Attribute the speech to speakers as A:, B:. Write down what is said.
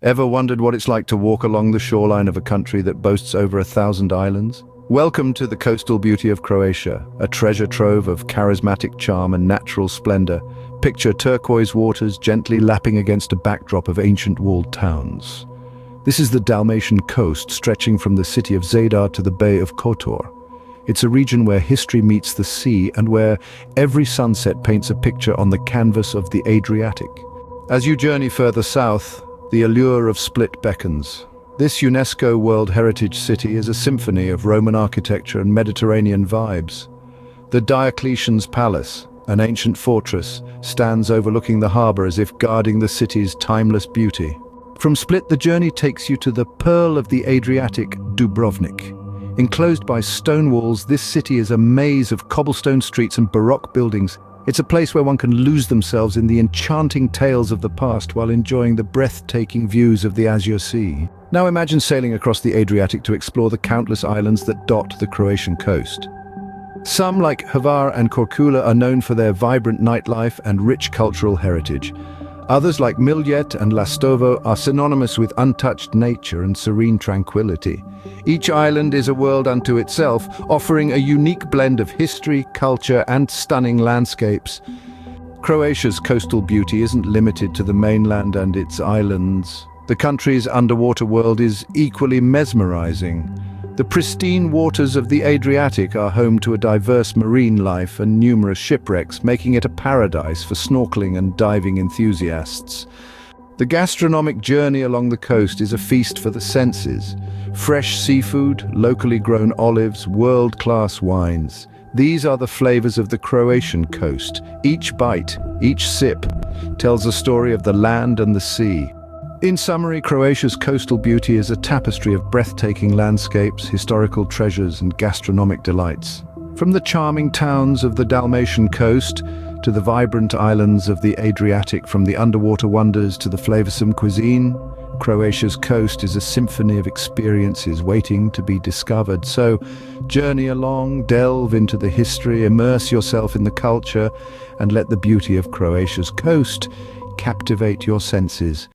A: Ever wondered what it's like to walk along the shoreline of a country that boasts over 1,000 islands? Welcome to the coastal beauty of Croatia, a treasure trove of charismatic charm and natural splendor. Picture turquoise waters gently lapping against a backdrop of ancient walled towns. This is the Dalmatian coast, stretching from the city of Zadar to the Bay of Kotor. It's a region where history meets the sea and where every sunset paints a picture on the canvas of the Adriatic. As you journey further south, the allure of Split beckons. This UNESCO World Heritage City is a symphony of Roman architecture and Mediterranean vibes. The Diocletian's Palace, an ancient fortress, stands overlooking the harbor as if guarding the city's timeless beauty. From Split, the journey takes you to the Pearl of the Adriatic, Dubrovnik. Enclosed by stone walls, this city is a maze of cobblestone streets and Baroque buildings. It's a place where one can lose themselves in the enchanting tales of the past while enjoying the breathtaking views of the Azure Sea. Now imagine sailing across the Adriatic to explore the countless islands that dot the Croatian coast. Some, like Hvar and Korčula, are known for their vibrant nightlife and rich cultural heritage. Others, like Miljet and Lastovo, are synonymous with untouched nature and serene tranquility. Each island is a world unto itself, offering a unique blend of history, culture, and stunning landscapes. Croatia's coastal beauty isn't limited to the mainland and its islands. The country's underwater world is equally mesmerizing. The pristine waters of the Adriatic are home to a diverse marine life and numerous shipwrecks, making it a paradise for snorkeling and diving enthusiasts. The gastronomic journey along the coast is a feast for the senses. Fresh seafood, locally grown olives, world-class wines. These are the flavors of the Croatian coast. Each bite, each sip, tells a story of the land and the sea. In summary, Croatia's coastal beauty is a tapestry of breathtaking landscapes, historical treasures, and gastronomic delights. From the charming towns of the Dalmatian coast to the vibrant islands of the Adriatic, from the underwater wonders to the flavorsome cuisine, Croatia's coast is a symphony of experiences waiting to be discovered. So, journey along, delve into the history, immerse yourself in the culture, and let the beauty of Croatia's coast captivate your senses.